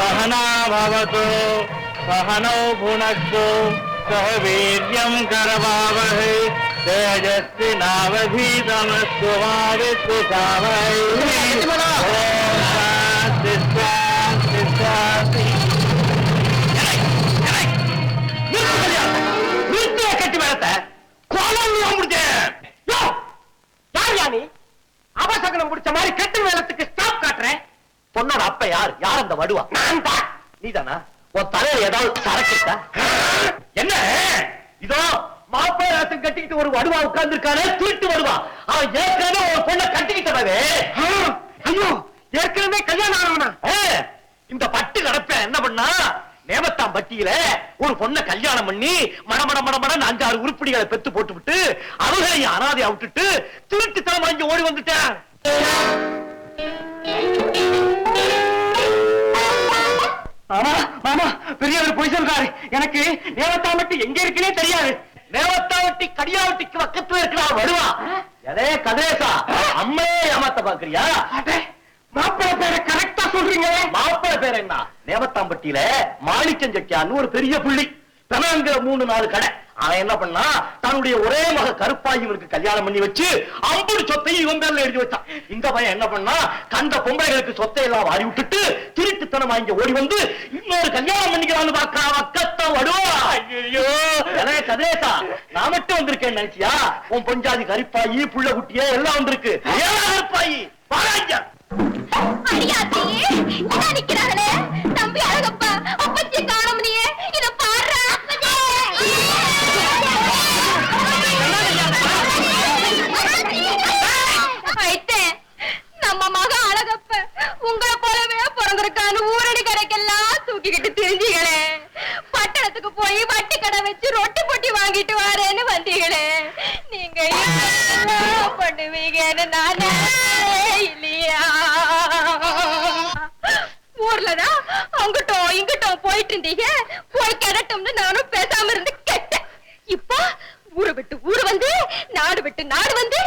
सहना भवतु सहनौ भुनक्तु सह वीर्यं करवावहै तेजस्वी नावधीतमस्तु मा विद्विषावहै। கட்டி வரத்த அவசகனம் முடிச்ச மாதிரி கெட்டு வேலத்துக்கு ஸ்டாப் காட்டுறேன். பொண்ணோட அப்ப யார்? யார் அந்த வடுவா? நான் தான். நீதானா? உன் தலையில ஏதாவது சரக்கு? என்ன இதோ மாப்பிள்ளாசம் கட்டிக்கிட்டு ஒரு வடுவா உட்கார்ந்து இருக்கானே, திருட்டு வருவா. அவன் ஏற்கனவே ஒரு பொண்ணை கட்டிக்கிட்டவே. ஐயோ, ஏற்கனவே கல்யாணம் ஆனவனா? இந்த பட்டு கடப்ப என்ன பண்ணா, நேமத்தாம் பட்டியில ஒரு பொண்ணை கல்யாணம் பண்ணி மடமட மடமட 5-6 உருப்படிகளை பெத்து போட்டு விட்டு அவர்களை அனாதையா விட்டுட்டு திருட்டு தரம் வாங்கி ஓடி வந்துட்டேன். ஆமா மாமா, பெரியவர் போய் சொல்றாரு. எனக்கு நேவத்தாவட்டி எங்க இருக்குன்னே தெரியாது. நேவத்தாவட்டி கடியாவட்டிக்கு பக்கத்துல இருக்கிறா வருவா. எதே கதேசா, அம்மையே ஏமாத்த பாக்குறியா? மாப்பிள பேரை கரெக்டா சொல்றீங்க. மாப்பிள பேர் என்ன? நேவத்தாம்பட்டியில மாணிக்கம் செட்டியான்னு ஒரு பெரிய புள்ளி, பெனாங்கிற 3-4 கடை. அவன் என்ன பண்ணா, தன்னுடைய ஒரே மக கருப்பாய் இவருக்கு கல்யாணம் பண்ணி வச்சு 50 சொத்தையும் இவன் பேர்ல எழுதி வச்சான். இந்த பையன் என்ன பண்ணா, கண்ட பொம்பளைகளுக்கு சொத்தை எல்லாம் வாரி விட்டுட்டு திருட்டுத்தனம் வாங்கி ஓடி வந்து இன்னொரு கல்யாணம் பண்ணிக்கலாம்னு பாக்கா. வக்கத்தான் வடுவா. ஐயோ கதேசா, நான் மட்டும் வந்திருக்கேன் நினைச்சியா? உன் பொஞ்சாதி கருப்பாயி புள்ள குட்டியே எல்லாம் வந்திருக்கு. கருப்பாயி பாராங்க தம்பி அழகப்பா, அப்பச்சி காணோம்னியே, இத பாரு. நம்ம மக அழகப்ப உங்களை போலவே பிறந்திருக்கான்னு ஊரடி கடைக்கெல்லாம் தூக்கிக்கிட்டு தெரிஞ்சீங்களே. பட்டணத்துக்கு போய் வட்டி கடை வச்சு ரொட்டி பொட்டி வாங்கிட்டு வரேன்னு வந்தீங்களே. நீங்க பண்ணுவீங்கன்னு நானே இல்லையா? ஊர்லதான் அங்கிட்டும் இங்கிட்டும் போயிட்டு இருந்தீங்க. போய் கிடட்டும்னு நானும் பேசாம இருந்து கெட்டேன். இப்போ ஊரை விட்டு ஊரு வந்து, நாடு விட்டு நாடு வந்து,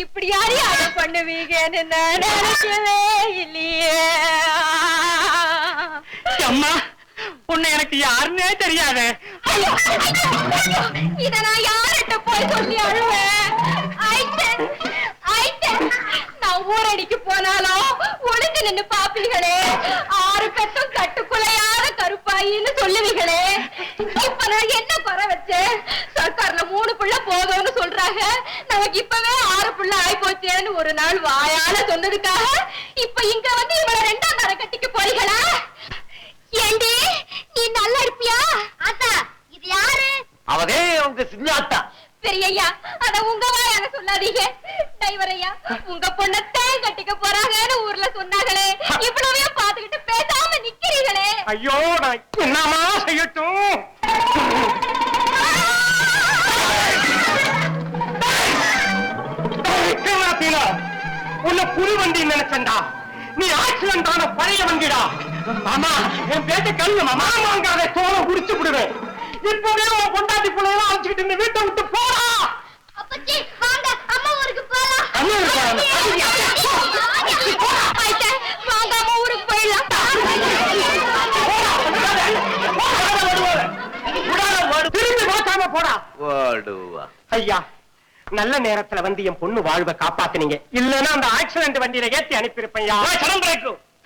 இப்படி யாரையும் அதை பண்ணுவீங்கன்னு நான் நினைக்கவே இல்லையே. அம்மா, உன்னை எனக்கு யாருன்னே தெரியாது. இத நான் யார்கிட்ட போய் சொல்லி அழுவேன்? நான் ஊரடிக்கு போனாலும் ஒழுங்கு நின்னு பாப்பீங்களே. 6 பெத்தும் கட்டுக்குலையாத கருப்பாயின்னு சொல்லுவீங்களே. இப்ப நான் என்ன குறை வச்சேன்? சர்க்கார்ல 3 புள்ள போதும்னு சொல்றாங்க. நமக்கு இப்பவே 6 புள்ள ஆய் போச்சேன்னு ஒரு நாள் வாயால சொன்னதுக்காக இப்ப இங்க வந்து இவளை 2ஆம் தர கட்டிக்க போறீங்களா? ஏண்டி, நீ நல்லா இருப்பியா? ஆத்தா, இது யாரு? அவதே உங்க சின்னாத்தா. பெரியய்யா, அத உங்க வாயால சொல்லாதீங்க. டைவரையா, உங்க பொண்ணத்தை கட்டிக்க போறாங்கன்னு ஊர்ல சொன்னாங்களே. இவ்வளவே பாத்துக்கிட்டு பேசாம நிக்கிறீங்களே. ஐயோ, நான் என்னமா செய்யட்டும்? உன்னை புரி வண்டி நினைச்சண்டா. நீ ஆக்சிடென்ட் ஆன பழைய வண்டிடா. மாமா, என் பேச்ச கல்வி மாமாங்காத தோலை உடிச்சு விடுவேன். இப்பவே உன் பொண்டாட்டி பிள்ளையெல்லாம் அழைச்சிக்கிட்டு இந்த வீட்டை விட்டு போறா. அப்பச்சி, வாங்க அம்மா ஊருக்கு போலாம். வாங்க அம்மா ஊருக்கு போயிடலாம். திரும்பி பார்க்காம போடா. ஐயா, நல்ல நேரத்துல வந்து என் பொண்ணு வாழ்வை காப்பாத்தினீங்க. இல்லன்னா அந்த ஆக்சிடென்ட் வண்டியில ஏத்தி அனுப்பியிருப்பேன்.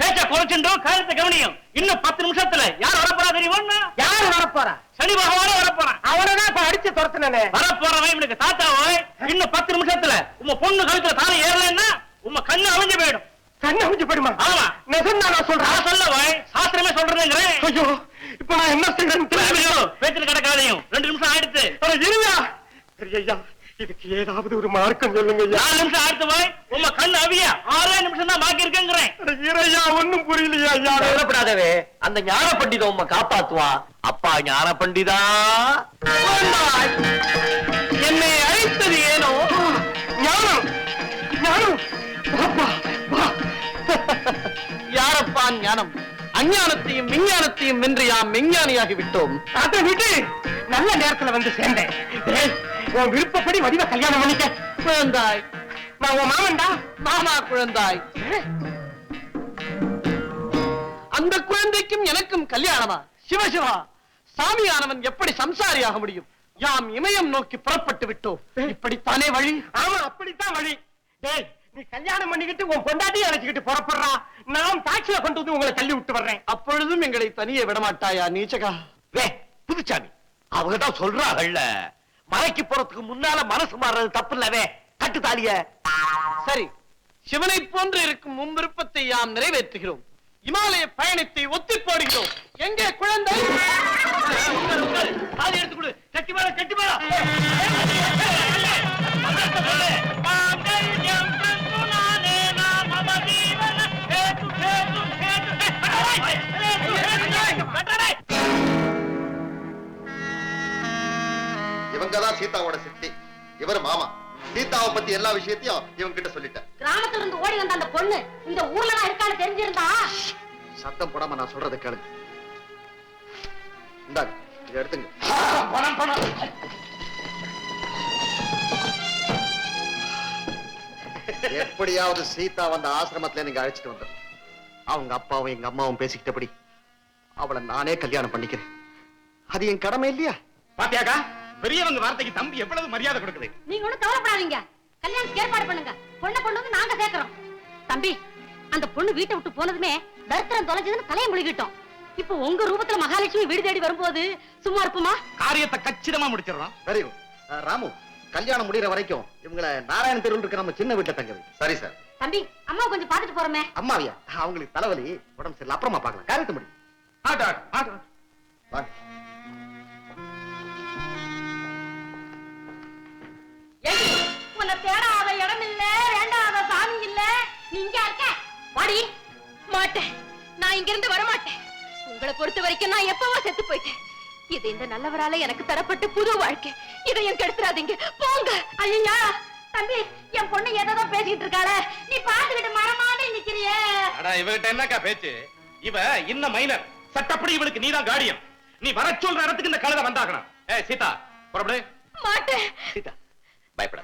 பேச்ச குறைச்சுட்டோம், காலத்தை கவனியும். இன்னும் 10 நிமிஷத்துல யார் வரப்போறா தெரியுமா? யாரு வரப்போறா? சனி பகவான வரப்போறான். அவனதான் இப்ப அடிச்சு துரத்துனே. வரப்போறவன் இவனுக்கு தாத்தாவோய். இன்னும் 10 நிமிஷத்துல உங்க பொண்ணு கழுத்துல தாலி ஏறலன்னா உங்க கண்ணு அவிஞ்சு போயிடும். கண்ணு அவிஞ்சு போயிடுமா? ஆமா, நிஜம்தான் நான் சொல்றேன். சொல்லவோய், சாஸ்திரமே சொல்றேங்கிறேன். ஐயோ, இப்ப நான் என்ன செய்யறேன்? பேச்சில் கிடக்காதையும் 2 நிமிஷம் ஆயிடுச்சு. இருவியா ஐயா, இதுக்கு ஏதாவது ஒரு மார்க்கம் சொல்லுங்க. 4 நிமிஷம் ஆயிடுச்சு போய் உங்க கண்ணு அவியா 6 நிமிஷம் தான் பாக்கி இருக்குங்கிறேன். ஐயா, ஒண்ணும் புரியலையா? சொல்லப்படாதவே, அந்த ஞான பண்டிதம் உண்மை காப்பாத்துவா. அப்பா ஞான பண்டிதா, என்னை அழைத்தது ஏனோ? ஞானம் ஞானம். யாரப்பா ஞானம்? அஞ்ஞானத்தையும் விஞ்ஞானத்தையும் வென்று யாம் மெஞ்ஞானியாகி விட்டோம். அதை விட்டு நல்ல நேரத்துல வந்து சேர்ந்தேன். உன் விருப்பப்படி வடிவ கல்யாணம் பண்ணிக்க. குழந்தாய், நான் உன் மாமன்டா. மாமா குழந்தாய், அந்த அந்த குழந்தைக்கும் எனக்கும் கல்யாணமா? சிவசிவா, சாமியானவன் எப்படி சம்சாரியாக முடியும்? யாம் இமயம் நோக்கி புறப்பட்டு விட்டோம். இப்படித்தானே வழி? ஆமா, அப்படித்தான் வழி. டேய், நீ கல்யாணம் பண்ணிக்கிட்டு உன் பொண்டாட்டியை அழைச்சிக்கிட்டு புறப்படுறா. நான் டாக்ஸில கொண்டு வந்து உங்களை தள்ளி விட்டு வர்றேன். அப்பொழுதும் எங்களை தனியே விடமாட்டாயா நீச்சகா? புதுச்சாமி, அவங்க தான் சொல்றாங்கல்ல, மலைக்கு போறதுக்கு முன்னால மனசு மாறுறது தப்பு இல்லவே. கட்டு தாலிய. சரி, சிவனை போன்று இருக்கும் உன் விருப்பத்தை யாம் நிறைவேற்றுகிறோம். இமாலய பயணத்தை ஒத்தி போடுகிறோம். எங்கே குழந்தை? தாலி எடுத்து கொடு. கட்டி மேல, கட்டி மேல. இவங்கதான் சீதாவோட சித்தி, இவர் மாமா. சீதாவை பத்தி எல்லா விஷயத்தையும் இவங்க கிட்ட சொல்லிட்டேன். கிராமத்துல இருந்து ஓடி வந்த அந்த பொண்ணு இந்த ஊர்ல தான் இருக்கான்னு தெரிஞ்சிருந்தா சத்தம் போடாம நான் சொல்றதை கேளுங்க. இந்தாங்க, இதை எடுத்துங்க. பணம் பணம். எப்படியாவது சீதா வந்த ஆசிரமத்துல நீங்க அழைச்சிட்டு வந்த அவங்க அப்பாவும் எங்க அம்மாவும் பேசிக்கிட்டபடி அவளை நானே கல்யாணம் பண்ணிக்கிறேன். அது என் கடமை இல்லையா? பாத்தியாக்கா, பெரியவங்க வார்த்தைக்கு தம்பி எவ்வளவு மரியாதை கொடுக்குது. நீங்க ஒண்ணும் கவலைப்படாதீங்க. கல்யாணத்துக்கு ஏற்பாடு பண்ணுங்க. பொண்ணை கொண்டு வந்து நாங்க சேர்க்கிறோம். தம்பி, அந்த பொண்ணு வீட்டை விட்டு போனதுமே தரித்திரம் தொலைஞ்சதுன்னு தலையை முழுகிட்டோம். இப்போ உங்க ரூபத்துல மகாலட்சுமி வீடு தேடி வரும்போது சும்மா இருப்புமா? காரியத்தை கச்சிதமா முடிச்சிடறோம். Very good. ராமு, கல்யாணம் முடிகிற வரைக்கும் இவங்களை நாராயண தெருவில் இருக்க நம்ம சின்ன வீட்டுல தங்குது. சரி சார். தம்பி, அம்மா கொஞ்சம் பாத்துட்டு போறோமே. அம்மாவியா? அவங்களுக்கு தலைவலி, உடம்பு சரியில்லை, அப்புறமா பார்க்கலாம். காரியத்தை முடியும். வாங்க. உன்னை தேடாத இடம் இல்ல, வேண்டாத சாமி இல்ல, நீ இங்க இருக்க. வாடி. மாட்டேன், நான் இங்க இருந்து வரமாட்டேன். உங்களை பொறுத்த வரைக்கும் நான் எப்பவோ செத்து போயிட்டேன். இது இந்த நல்லவரால எனக்கு தரப்பட்ட புது வாழ்க்கை. இதை என் கெடுத்துறாதீங்க, போங்க. ஐயா தம்பி, என் பொண்ணு ஏதோ பேசிட்டு இருக்காளே, நீ பாத்துக்கிட்டு மரமாவே நிக்கிறியே. இவகிட்ட என்னக்கா பேச்சு? இவ இன்ன மைனர். சட்டப்படி இவளுக்கு நீதான் கார்டியன். நீ வர சொல்ற இடத்துக்கு இந்த கழுதை வந்தாகணும். சீதா, புறப்படு. மாட்டேன். சீதா, பயப்பட,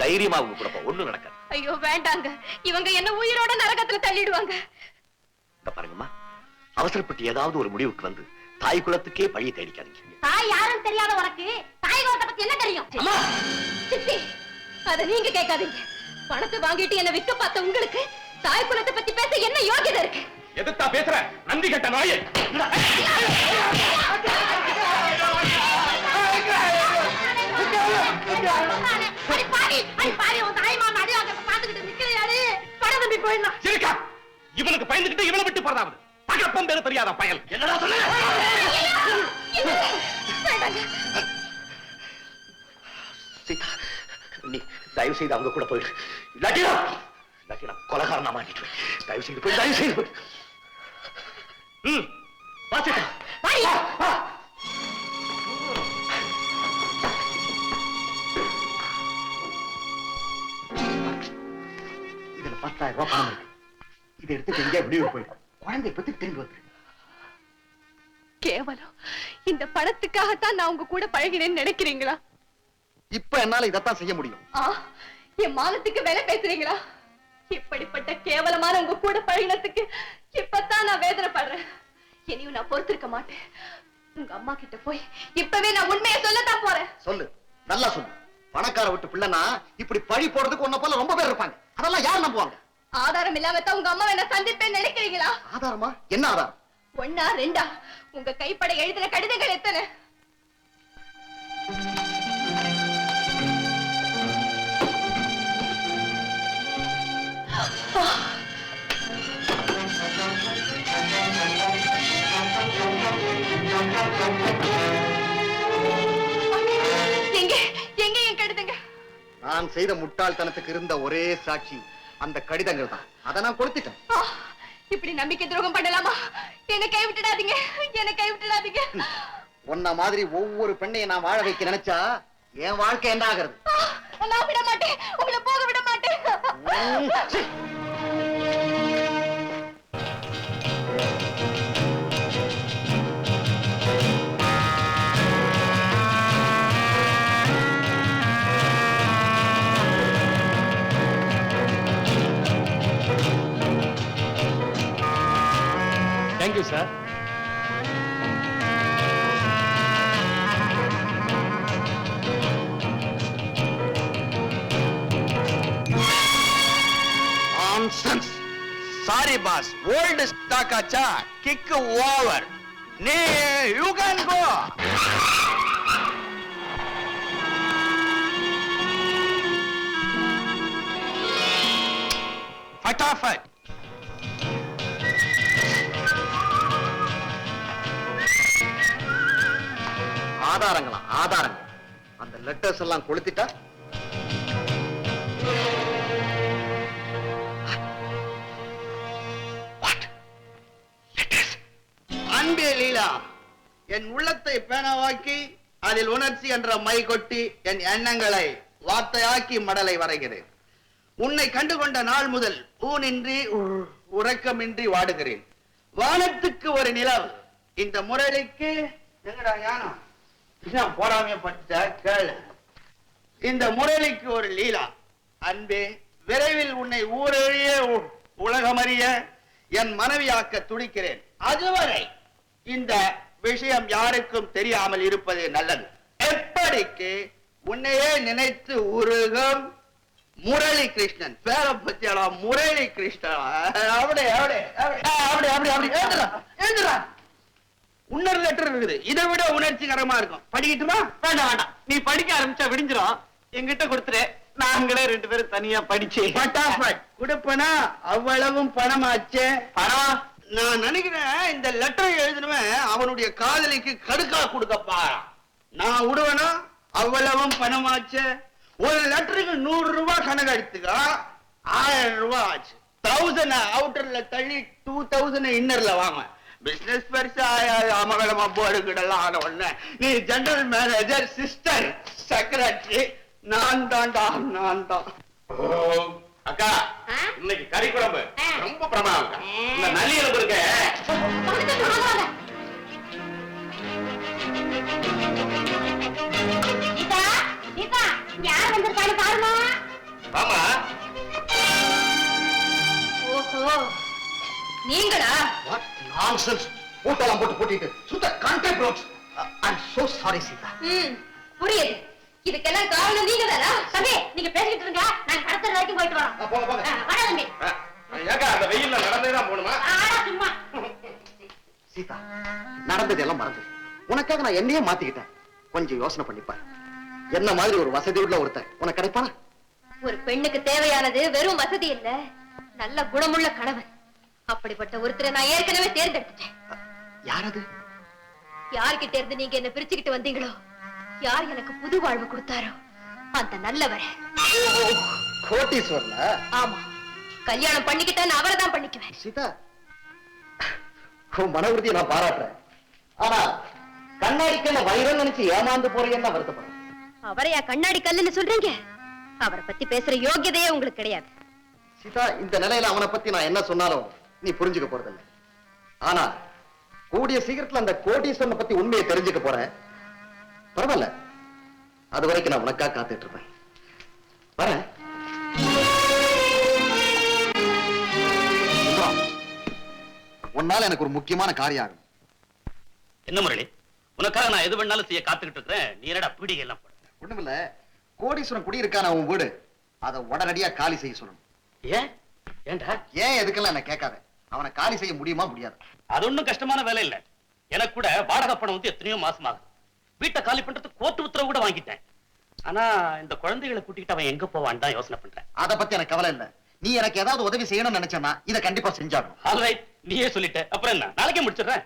தைரியமா உங்க கூட போ, ஒண்ணும் நடக்காது. ஐயோ வேண்டாங்க, இவங்க என்ன உயிரோட நரகத்துல தள்ளிடுவாங்க. பாருங்கம்மா, அவசரப்பட்டு ஏதாவது ஒரு முடிவுக்கு வந்து தாய் குலத்துக்கே பழிய தேடிக்காதீங்க. தாய் யாரும் தெரியாத உனக்கு தாய் குலத்தை பத்தி என்ன தெரியும்? சித்தி, அத நீங்க கேட்காதீங்க. பணத்தை வாங்கிட்டு என்ன விக்க பார்த்த உங்களுக்கு தாய் குலத்தை பத்தி பேச என்ன யோகியதை இருக்கு? எதுத்தா பேசுற நந்தி கட்ட நாயே? இவனுக்கு பயந்துகிட்டு இவனை விட்டு போறதாவது தகப்பம் பேரு தெரியாத பயல். என்னடா சொல்ல? சீதா, நீ தயவு செய்து அவங்க கூட போயிடு. இல்லாட்டி நான் கொலகாரனா மாட்டிட்டு. தயவு செய்து போய், தயவு செய்து போய். வாசிட்டா. இதுல 10,000 ரூபாய் பணம் இருக்கு. இதை எடுத்து எங்கேயா வெளியூர் போயிடும். குழந்தை பத்தி திரும்பி வந்து கேவலம் இந்த பணத்துக்காகத்தான் நான் உங்க கூட பழகினேன்னு நினைக்கிறீங்களா? இப்ப என்னால இதைத்தான் செய்ய முடியும். என் மானத்துக்கு வேலை பேசுறீங்களா? இப்படிப்பட்ட கேவலமான உங்க கூட பழகினத்துக்கு இப்பதான் நான் வேதனைப்படுறேன். இனியும் நான் பொறுத்திருக்க மாட்டேன். உங்க அம்மா கிட்ட போய் இப்பவே நான் உண்மையை சொல்லத்தான் போறேன். சொல்லு, நல்லா சொல்லு. பணக்கார விட்டு பிள்ளைனா இப்படி பழி போடுறதுக்கு உன்ன போல ரொம்ப பேர் இருப்பாங்க. அதெல்லாம் யார் நம்புவாங்க? ஆதாரம் இல்லாம தான் உங்க அம்மா என்ன சந்திப்பேன்னு நினைக்கிறீங்களா? ஆதாரமா? என்ன ஆதாரம்? 1 2 உங்க கைப்பட எழுதின கடிதங்கள் எத்தனை? எங்க எங்க என் கடிதங்க? நான் செய்த முட்டாள்தனத்துக்கு இருந்த ஒரே சாட்சி அந்த கடிதங்கள் தான். அதை நான் கொடுத்துட்டேன். இப்படி நம்பிக்கை துரோகம் பண்ணலாமா? என்னை கை விட்டுடாதீங்க, என்னை கை விட்டுடாதீங்க. உன்ன மாதிரி ஒவ்வொரு பெண்ணையும் நான் வாழ வைக்க நினைச்சா என் வாழ்க்கை என்ன ஆகிறது? நான் விட மாட்டேன், உங்களை போக விட மாட்டேன். Thank you Nonsense. Sorry, boss. Old stock acha. Kick over. Nee, you can go. Fatafat. ஆதாரங்களா ஆதாரங்கள் அந்த லெட்டர்ஸ் எல்லாம் கொளுத்திட்டா அன்பே லீலா, என் உள்ளத்தை பேனாவாக்கி அதில் உணர்ச்சி என்ற மை கொட்டி என் எண்ணங்களை வார்த்தையாக்கி மடலை வரைகிறேன். உன்னை கண்டுகொண்ட நாள் முதல் ஊனின்றி உறக்கமின்றி வாடுகிறேன். வானத்துக்கு ஒரு நிலவு, இந்த முரளிக்கு எங்கடா ஞானம் போடாமே பட்ட கேளு. இந்த முரளிக்கு ஒரு லீலா. அன்பே, விரைவில் உன்னை ஊரழிய உலகமறிய என் மனைவியாக்க துடிக்கிறேன். அதுவரை இந்த விஷயம் யாருக்கும் தெரியாமல் இருப்பது நல்லது. எப்படிக்கு உன்னையே நினைத்து உருகும் முரளி கிருஷ்ணன். பேர பத்தியாளா முரளி கிருஷ்ணன். அப்படி அப்படி அப்படி அப்படி அப்படி எழுதுறா. இன்னொரு லெட்டர் இருக்குது, இதை விட உணர்ச்சிகரமா இருக்கும். படிக்கட்டுமா? வேண்டாம் வேண்டாம், நீ படிக்க ஆரம்பிச்சா விடிஞ்சிரும். என்கிட்ட கொடுத்துரு, நாங்களே 2 பேரும் தனியா படிச்சு பட்டாபட் கொடுப்பனா? அவ்வளவும் பணமாச்சே. பணம் நான் நினைக்கிறேன் இந்த லெட்டர் எழுதணுமே அவனுடைய காதலிக்கு கடுக்கா கொடுக்கப்பா. நான் விடுவேனா? அவ்வளவும் பணமாச்சு. ஒரு லெட்டருக்கு 100 ரூபாய் கணக்கு எடுத்துக்கா, 1000 ரூபாய் ஆச்சு. 1000 அவுட்டர்ல தள்ளி 2000 இன்னர்ல வாங்க. பிசினஸ் பெருசா அமகலமா போடுகிடலாம் ஆன உடனே நீ ஜெனரல் மேனேஜர், சிஸ்டர், செக்ரட்டரி, நான் தான்டா நான் தான். அக்கா, இன்னைக்கு கறி குழம்பு ரொம்ப பிரமாதம். இந்த நல்லி எலும்பு இருக்க யார் வந்திருக்கான்னு பாருமா. ஆமா, ஓஹோ, நீங்களா? What nonsense. போட்டெல்லாம் போட்டு போட்டிட்டு சுத்த கண்டெக்ட் roads. I am so sorry Seetha. புரியுது. இதுக்கெல்லாம் காரணம் நீங்க தானா? தம்பி, நீங்க பேசிட்டு இருங்க, நான் கடத்தற வரைக்கும் போயிட்டு வரோம். போங்க போங்க. வர தம்பி. ஏக்கா அந்த வெயில்ல நடந்தேதான் போகணுமா? ஆடா சும்மா. சீதா, நடந்தது எல்லாம் மறந்து உனக்காக நான் என்னையே மாத்திக்கிட்டேன். கொஞ்சம் யோசனை பண்ணிப்பா. என்ன மாதிரி ஒரு வசதி உள்ள ஒருத்தன் உனக்கு கிடைப்பானா? ஒரு பெண்ணுக்கு தேவையானது வெறும் வசதி இல்ல, நல்ல குணமுள்ள கணவன். அப்படிப்பட்ட ஒருத்தரை நான் ஏற்கனவே தேர்ந்தெடுத்துட்டேன். யார் அது? யார்கிட்ட இருந்து நீங்க என்ன பிரிச்சுக்கிட்டு வந்தீங்களோ, யார் எனக்கு புது வாழ்வு கொடுத்தாரோ அந்த நல்லவரை. கோட்டீஸ்வரனா? ஆமா, கல்யாணம் பண்ணிக்கிட்டேன்னு அவரை தான் பண்ணிக்குவேன். சீதா, உன் மன உறுதியை நான் பாராட்டுறேன். ஆனா கண்ணாடிக்கல்ல வைரம் நினைச்சு ஏமாந்து போறீங்கன்னு வருத்தப்படுறேன். அவரையா கண்ணாடி கல்லுன்னு சொல்றீங்க? அவரை பத்தி பேசுற யோகியதையே உங்களுக்கு கிடையாது. சீதா, இந்த நிலையில அவனை பத்தி நான் என்ன சொன்னாலும் நீ புரிஞ்சுக்க போறதில்லை. ஆனா கூடிய சீக்கிரத்துல அந்த கோட்டீஸ்வரனை பத்தி உண்மையை தெரிஞ்சுக்க போறேன். பரவாயில்ல, அது வரைக்கும் நான் உனக்காக காத்துட்டு இருப்பேன். வரேன். உன்னால எனக்கு ஒரு முக்கியமான காரியம் ஆகும். என்ன முரளி, உனக்காக நான் எது வேணாலும் செய்ய காத்துக்கிட்டு இருக்கிறேன். நீ என்னடா பீடிகை எல்லாம் போட? ஒண்ணுமில்ல, கோடீஸ்வரன் குடியிருக்கான உன் வீடு, அதை உடனடியா காலி செய்ய சொல்லணும். ஏன்? ஏன்டா? ஏன் எதுக்கெல்லாம் என்ன கேட்காத. அவனை காலி செய்ய முடியுமா முடியாது? அது ஒண்ணும் கஷ்டமான வேலை இல்ல. எனக்கு கூட வாடகை பணம் வந்து எத்தனையோ மாசம் ஆகுது. வீட்டை காலி பண்றதுக்கு கோர்ட்டு உத்தரவு கூட வாங்கிட்டேன். ஆனா இந்த குழந்தைகளை கூட்டிட்டு அவன் எங்க போவான்னு தான் யோசனை பண்றேன். அதை பத்தி எனக்கு கவலை இல்ல. நீ எனக்கு ஏதாவது உதவி செய்யணும்னு நினைச்சேன்னா இதை கண்டிப்பா செஞ்சாகணும். ஆல்ரைட், நீயே சொல்லிட்ட. அப்புறம் என்ன, நாளைக்கே முடிச்சிடுறேன்.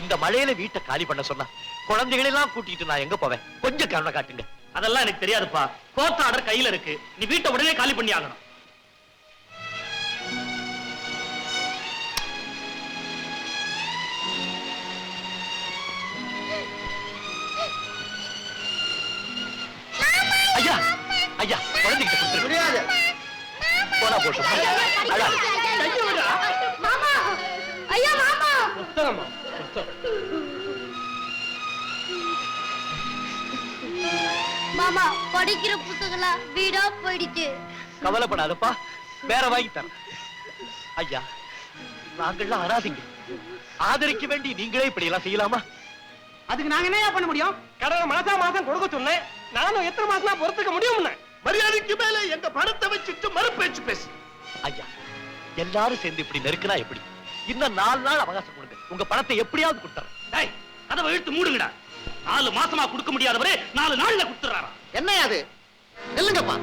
இந்த மழையில வீட்டை காலி பண்ண சொன்னா குழந்தைகளை எல்லாம் கூட்டிட்டு நான் எங்க போவேன்? கொஞ்சம் கவனம் காட்டுங்க. அதெல்லாம் எனக்கு தெரியாதுப்பா. கோர்ட் ஆர்டர் கையில இருக்கு. நீ வீட்டை உடனே காலி பண்ணி ஆகணும். ஐயா ஐயா, குழந்தைகிட்ட கொடுத்துரு. முடியாது. போனா போட்டு மாமா, ஐயா மாமா. புத்தகமா? மாமா படிக்கிற புத்தகங்களா வீடா போயிடுச்சு. கவலைப்படாதப்பா, வேற வாங்கி தரேன். ஐயா, நாங்கள்லாம் அனாதைங்க. ஆதரிக்க வேண்டி நீங்களே இப்படி எல்லாம் செய்யலாமா? அதுக்கு நாங்க என்ன பண்ண முடியும்? கடனை மாசம் கொடுக்க சொன்னேன். நானும் எத்தனை மாசம் தான் பொறுத்துக்க முடியும்? மரியாதைக்கு மேல எங்க பணத்தை வச்சுட்டு மறுபேச்சு பேசு. ஐயா, எல்லாரும் சேர்ந்து இப்படி நெருக்கினா எப்படி? இன்னும் 4 நாள் அவகாசம் கொடுங்க. உங்க பணத்தை எப்படியாவது கொடுத்துறேன். கதவை இழுத்து மூடுங்கடா. 4 மாசமா கொடுக்க முடியாதவரே 4 நாள்ல கொடுத்துறாரா? என்ன அது? இல்லங்கப்பா,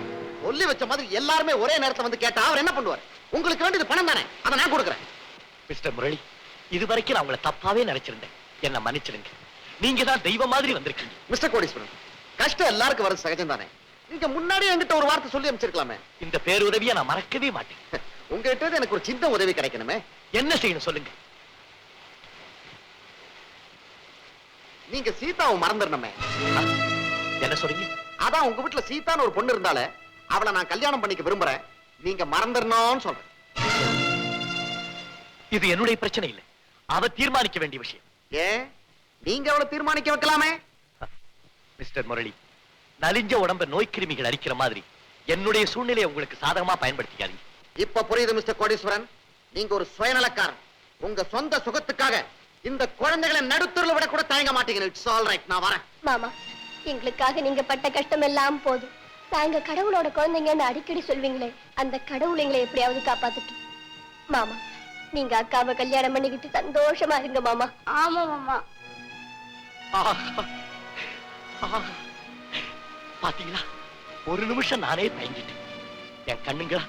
சொல்லி வச்ச மாதிரி எல்லாருமே ஒரே நேரத்துல வந்து கேட்டா அவர் என்ன பண்ணுவார்? உங்களுக்கு வேண்டியது பணம் தானே, அதை நான் கொடுக்குறேன். மிஸ்டர் முரளி, இதுவரைக்கும் நான் உங்களை தப்பாவே நினைச்சிருந்தேன். என்ன மன்னிச்சிருங்க. நீங்க தான் தெய்வம் மாதிரி வந்திருக்கீங்க. மிஸ்டர் கோடீஸ்வரன், கஷ்டம் எல்லாருக்கும் வர சகஜம் தானே. நீங்க முன்னாடியே என்கிட்ட ஒரு வார்த்தை சொல்லி அமைச்சிருக்கலாமே. இந்த பேருதவியை நான் மறக்கவே மாட்டேன். உங்ககிட்ட எனக்கு ஒரு சின்ன உதவி கிடைக்கணுமே. என்ன செய்யணும் சொல்லுங்க. நீங்க சீதாவை மறந்துடணுமே. என்ன சொல்றீங்க? அதான் உங்க வீட்டுல சீதான்னு ஒரு பொண்ணு இருந்தாலே, அவளை நான் கல்யாணம் பண்ணிக்க விரும்புறேன். நீங்க மறந்துடணும்னு சொல்றேன். இது என்னுடைய பிரச்சனை இல்லை, அவ தீர்மானிக்க வேண்டிய விஷயம். ஏன் நீங்க அவளை தீர்மானிக்க வைக்கலாமே. மிஸ்டர் முரளி, நலிஞ்ச உடம்ப நோய் கிருமிகள் அரிக்கிற மாதிரி என்னுடைய சூழ்நிலையை உங்களுக்கு சாதகமா பயன்படுத்திக்காதீங்க. இப்ப புரியுது மிஸ்டர் கோடீஸ்வரன், நீங்க ஒரு சுயநலக்காரன். உங்க சொந்த சுகத்துக்காக இந்த குழந்தைகளை நடுத்தூர்ல விட கூட தயங்க மாட்டீங்க. இட்ஸ் ஆல் ரைட், நான் வரேன். மாமா, எங்களுக்காக நீங்க பட்ட கஷ்டம் எல்லாம் போதும். நாங்க கடவுளோட குழந்தைங்கன்னு அடிக்கடி சொல்வீங்களே, அந்த கடவுள் எங்களை எப்படியாவது காப்பாத்துட்டு. மாமா, நீங்க அக்காவை கல்யாணம் பண்ணிக்கிட்டு சந்தோஷமா இருங்க மாமா. ஆமா மாமா. பாத்தீங்களா, ஒரு நிமிஷம் நானே தயங்கிட்டேன். என் கண்ணுங்களா,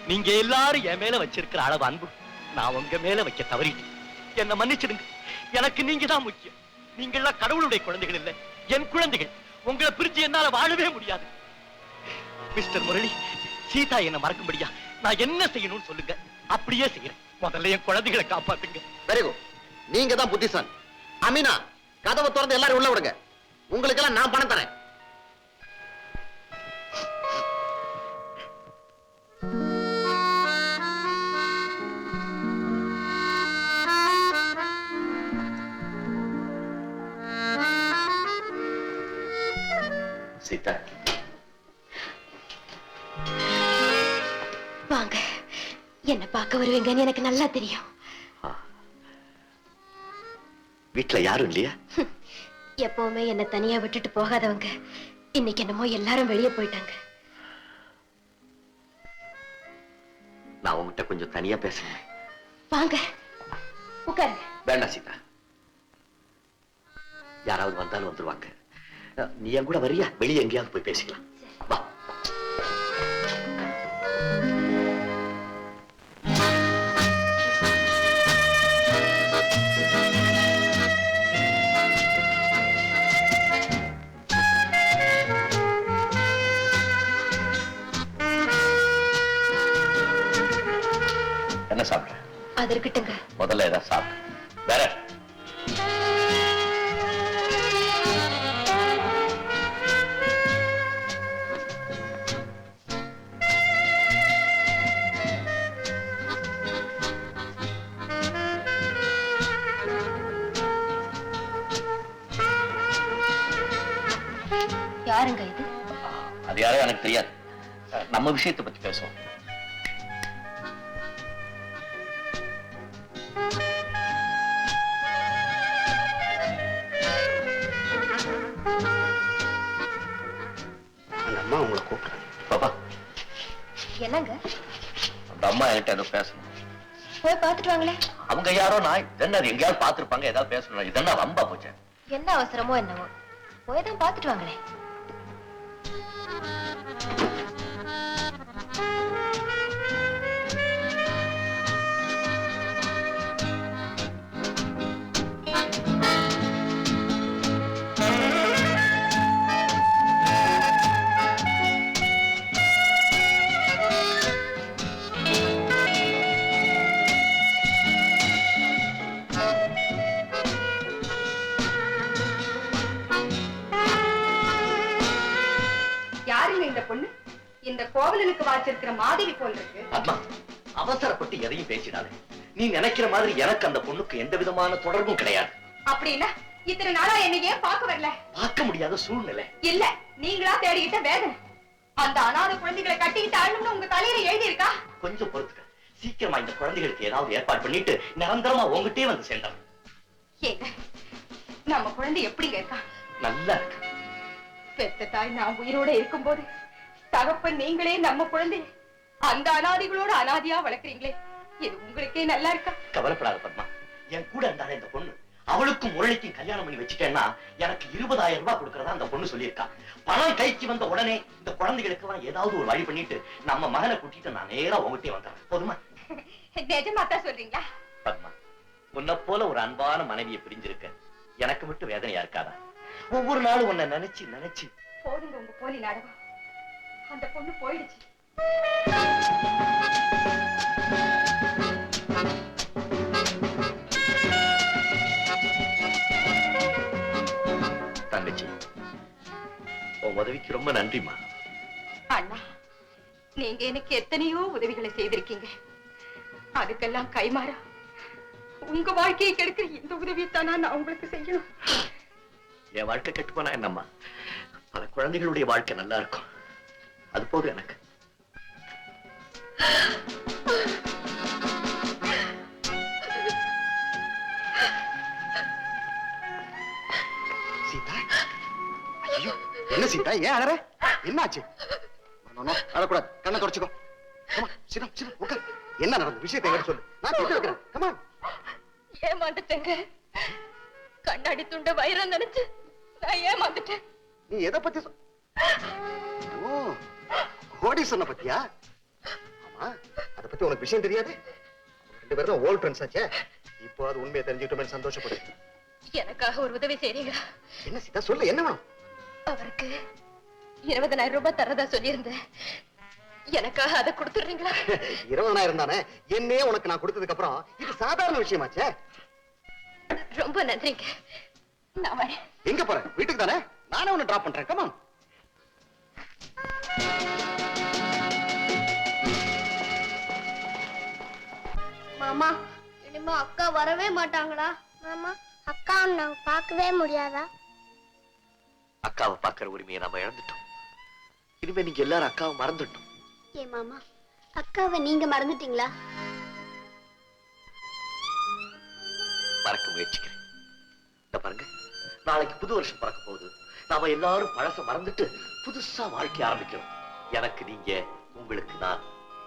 நீங்க எல்லாரும் என் மேல வச்சிருக்கிற அளவு அன்பு நான் உங்க மேல வைக்க தவறிட்டேன். என்ன மன்னிச்சிடுங்க. எனக்கு நீங்க தான் முக்கியம். நீங்க எல்லாம் கடவுளுடைய குழந்தைகள் இல்ல, என் குழந்தைகள். உங்களை பிரிஞ்சு என்னால வாழவே முடியாது. மிஸ்டர் முரளி, சீதா என்ன மறக்கும்படியா நான் என்ன செய்யணும்னு சொல்லுங்க, அப்படியே செய்யறேன். முதல்ல என் குழந்தைகளை காப்பாத்துங்க. வெரி குட், நீங்க தான் புத்திசாலி. அமீனா, கதவை திறந்து எல்லாரும் உள்ள விடுங்க. உங்களுக்கெல்லாம் நான் பணம் தரேன். சீதா, வாங்க. என்ன பார்க்க வருவீங்கன்னு எனக்கு நல்லா தெரியும். வீட்டுல யாரும் இல்லையா? எப்பவுமே என்ன தனியா விட்டுட்டு போகாதவங்க இன்னைக்கு என்னமோ எல்லாரும் வெளியே போயிட்டாங்க. நான் உங்ககிட்ட கொஞ்சம் தனியா பேசுறேன். வாங்க, உட்காருங்க. வேண்டாம் சீதா, யாராவது வந்தாலும் வந்துருவாங்க. நீ என் கூட வரியா? வெளியே எங்கேயாவது போய் பேசிக்கலாம். வா. என்ன சாப்பிடுற? அது இருக்கட்டுங்க. முதல்ல ஏதாவது சாப்பிடு. வேற யாருங்க இது? அது யாரோ எனக்கு தெரியாது. நம்ம விஷயத்தை பத்தி பேசுவோம். அந்த அம்மா உங்களை கூப்பிடுறாங்க. பாப்பா, என்னங்க? அந்த அம்மா என்கிட்ட ஏதோ பேசணும். போய் பார்த்துட்டு வாங்களே. அவங்க யாரோ நான் இதென்ன எங்கேயாவது பார்த்திருப்பாங்க, ஏதாவது பேசணும். இதென்ன வம்பா போச்சு. என்ன அவசரமோ என்னவோ, போய் தான் பார்த்துட்டு வாங்களே. இந்த பொண்ணு இந்த கோவிலுக்கு வாச்சிருக்கிற மாதவி போல் இருக்கு. அம்மா, அவசரப்பட்டு எதையும் பேசினாலே. நீ நினைக்கிற மாதிரி எனக்கு அந்த பொண்ணுக்கு எந்த விதமான தொடர்பும் கிடையாது. அப்படின்னா இத்தனை நாளா என்னை ஏன் பார்க்க வரல? பார்க்க முடியாத சூழ்நிலை. இல்ல, நீங்களா தேடிக்கிட்ட வேதனை. அந்த அனாதை குழந்தைகளை கட்டிக்கிட்டு ஆளணும்னு உங்க தலையில எழுதி இருக்கா? கொஞ்சம் பொறுத்துக்க. சீக்கிரமா இந்த குழந்தைகளுக்கு ஏதாவது ஏற்பாடு பண்ணிட்டு நிரந்தரமா உங்ககிட்டே வந்து சேர்ந்தோம். ஏங்க, நம்ம குழந்தை எப்படிங்க இருக்கா? நல்லா இருக்கு. பெத்த தாய் நான் உயிரோட இருக்கும்போது தகப்பன் நீங்களே நம்ம குழந்தை அந்த அனாதிகளோட அனாதியா வளர்க்குறீங்களே, இது உங்களுக்கே நல்லா இருக்கா? கவலைப்படாத பத்மா, என் கூட இருந்தாலே இந்த பொண்ணு அவளுக்கும் முரளிக்கும் கல்யாணம் பண்ணி வச்சுட்டேன்னா எனக்கு 20,000 ரூபாய் கொடுக்கறதா அந்த பொண்ணு சொல்லியிருக்கா. பணம் கைக்கு வந்த உடனே இந்த குழந்தைகளுக்கு எல்லாம் ஏதாவது ஒரு வழி பண்ணிட்டு நம்ம மகனை கூட்டிட்டு நான் நேரா உங்ககிட்டே வந்துடுறேன். போதுமா? நிஜமாத்தான் சொல்றீங்களா? பத்மா, உன்னை போல ஒரு அன்பான மனைவியை பிரிஞ்சிருக்க எனக்கு மட்டும் வேதனையா இருக்காதா? ஒவ்வொரு நாளும் உன்னை நினைச்சு நினைச்சு. போதுங்க உங்க போலி நாடகம். அந்த பொண்ணு போயிடுச்சு. தங்கச்சி, உன் உதவிக்கு ரொம்ப நன்றிமா. அண்ணா, நீங்க எனக்கு எத்தனையோ உதவிகளை செய்திருக்கீங்க. அதுக்கெல்லாம் கைமாறா உங்க வாழ்க்கையை கெடுக்கிற இந்த உதவியைத்தானா நான் உங்களுக்கு செய்யணும்? என் வாழ்க்கை கெட்டு போனா என்னம்மா, பல குழந்தைகளுடைய வாழ்க்கை நல்லா இருக்கும். அது போதும் எனக்கு. சீதா, ஐயோ என்ன சீதா, ஏன் அழற? என்னாச்சு? அழக்கூடாது, கண்ணை தொடச்சுக்கோ. என்ன நடந்த விஷயத்தை எங்க சொல்லு, நான் கேட்டு வைக்கிறேன். கமான். ஏமாந்துட்டேங்க. கண்ணாடி துண்ட வைரம் நினைச்சு நான் ஏமாந்துட்டேன். நீ எதை பத்தி ஓ, கோடி சொன்ன பத்தியா? ஆமா, அத பத்தி உனக்கு விஷயம் தெரியாது? 2 பேரும் ஓல்ட் ஃப்ரெண்ட்ஸ் ஆச்சே. இப்போ அது உண்மையை தெரிஞ்சுக்கிட்டோமே, சந்தோஷப்படு. எனக்காக ஒரு உதவி செய்றீங்களா? என்ன சீதா, சொல்லு, என்ன வேணும்? அவருக்கு 20,000 ரூபாய் தரதா சொல்லியிருந்தேன். எனக்காக அதை கொடுத்துடுறீங்களா? 20,000 தானே, என்னையே உனக்கு நான் கொடுத்ததுக்கு அப்புறம் இது சாதாரண விஷயமாச்சே. ரொம்ப நன்றிங்க. நான் வரேன். எங்க போறேன்? வீட்டுக்கு தானே, நானே உன்னை டிராப் பண்றேன். கமான். மாமா, இனிமே அக்கா வரவே மாட்டாங்களா? மாமா, அக்கா நான் பார்க்கவே முடியாதா? அக்காவை பார்க்கிற உரிமையை நாம இழந்துட்டோம். இனிமே நீங்க எல்லாரும் அக்காவை மறந்துட்டோம். ஏ மாமா, அக்காவை நீங்க மறந்துட்டீங்களா? மறக்க முயற்சிக்கிறேன். இந்த பாருங்க, நாளைக்கு புது வருஷம் பிறக்க போகுது. நாம எல்லாரும் பழச மறந்துட்டு புதுசா வாழ்க்கை ஆரம்பிக்கிறோம். எனக்கு நீங்க, உங்களுக்கு நான்.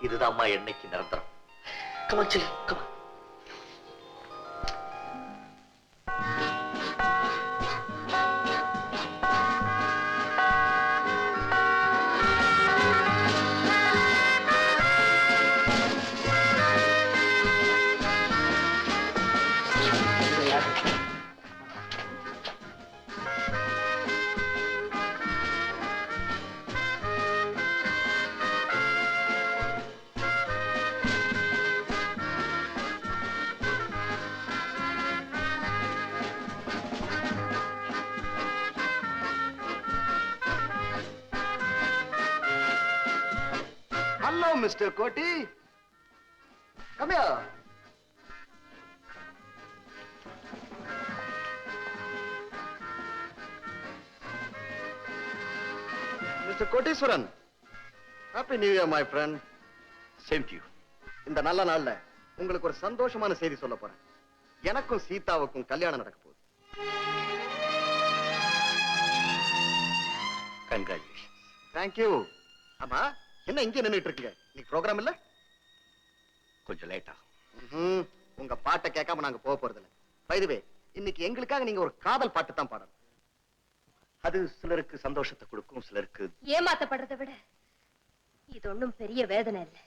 இதுதான்மா என்னைக்கு நிரந்தரம். Come on cell, come on. Hello, Mr. Koti. Come here. Mr. Koteswaran. Happy New Year, my friend. Same to you. இந்த நல்ல நாள்ல உங்களுக்கு ஒரு சந்தோஷமான செய்தி சொல்ல போறேன். எனக்கும் சீதாவுக்கும் கல்யாணம் நடக்க போகுது. Congratulations. Thank you. ஆமா, என்ன இங்கே நின்னுட்டு இருக்கீங்க? இன்னைக்கு ப்ரோகிராம் இல்ல? கொஞ்சம் லேட் ஆகும். உங்க பாட்டை கேட்காம நாங்க போக போறது இல்ல. பை தி வே, இன்னைக்கு எங்களுக்காக நீங்க ஒரு காதல் பாட்டு தான் பாடணும். அது சிலருக்கு சந்தோஷத்தை கொடுக்கும், சிலருக்கு ஏமாத்தப்படுறதை விட இது ஒண்ணும் பெரிய வேதனை இல்லை.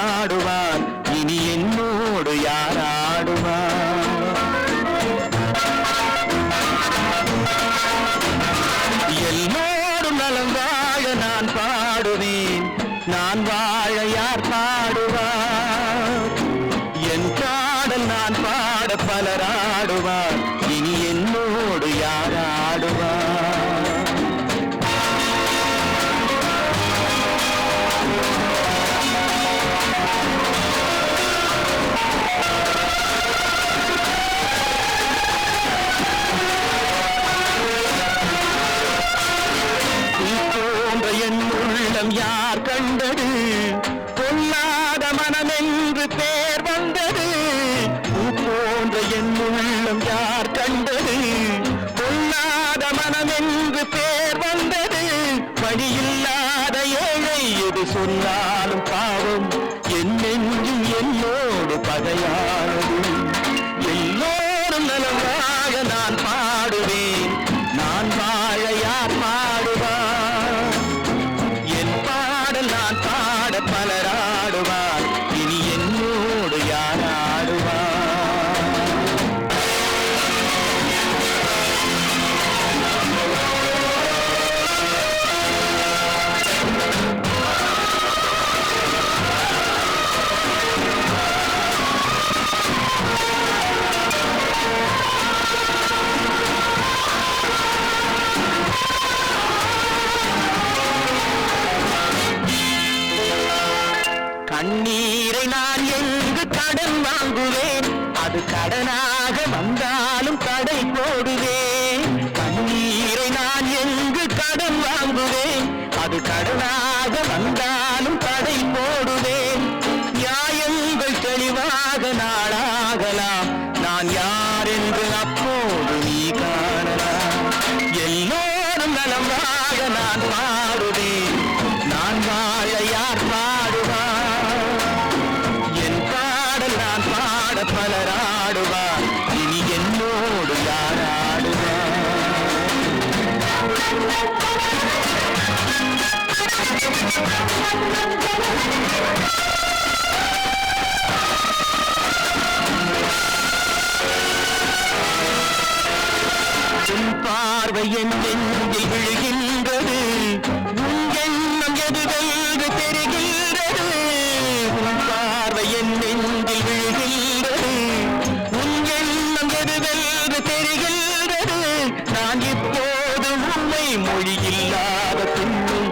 பாடுவார் இனி என்னோடு யார் ஆடுவார் எல்லோரும் நலம் வாழ நான் பாடுவேன் நான் வாழ யார் பாடுவார் என் பாடல் நான் பாட பலர் ஆடுவார் இனி என்னோடு யார் ஆடுவார் என் உள்ளம் யார் கண்டது பொல்லாத மனம் என்று பேர் வந்தது போன்ற என் உள்ளம் யார் கண்டது பொல்லாத மனம் என்று பேர் வந்தது வழியில்லாத ஏழை எது சொன்னாலும் பாவம் என் நெஞ்சும் என்னோடு பகையானது எல்லோரும் நலமாக நான் பாடுவேன் நான் வாழ யார் பாடுவார் என் பாடல் நான் பாட பலர் ஆடுவார் இனி என்னோடு யார் ஆடுவார் கண்ணீரை நான் எங்கு கடன் வாங்குவேன் அது கடனாக வந்தாலும் கடை போடுவேன் கண்ணீரை நான் எங்கு கடன் வாங்குவேன் அது கடனாக வந்தாலும் கடை போடுவேன் நியாயங்கள் தெளிவாக நாளாகலாம் நான் யார் என்று அப்போது நீ காணலாம் எல்லோரும் நலமாக நான் பாடுவேன் நான் வாழ யார் பாடுவார் என் பாடல் நான் பாட பலர் ஆடுவார் இனி என்னோடு யார் ஆடுவார் உன் பார்வை என் நெஞ்சில் விழுகின்றது உன் எண்ணம் எதுவென்று தெரிகின்றது உன் பார்வை என் நெஞ்சில் விழுகின்றது உன் எண்ணம் எதுவென்று தெரிகின்றது நான் இப்போது உண்மை மொழியில்லாத துண்ணும்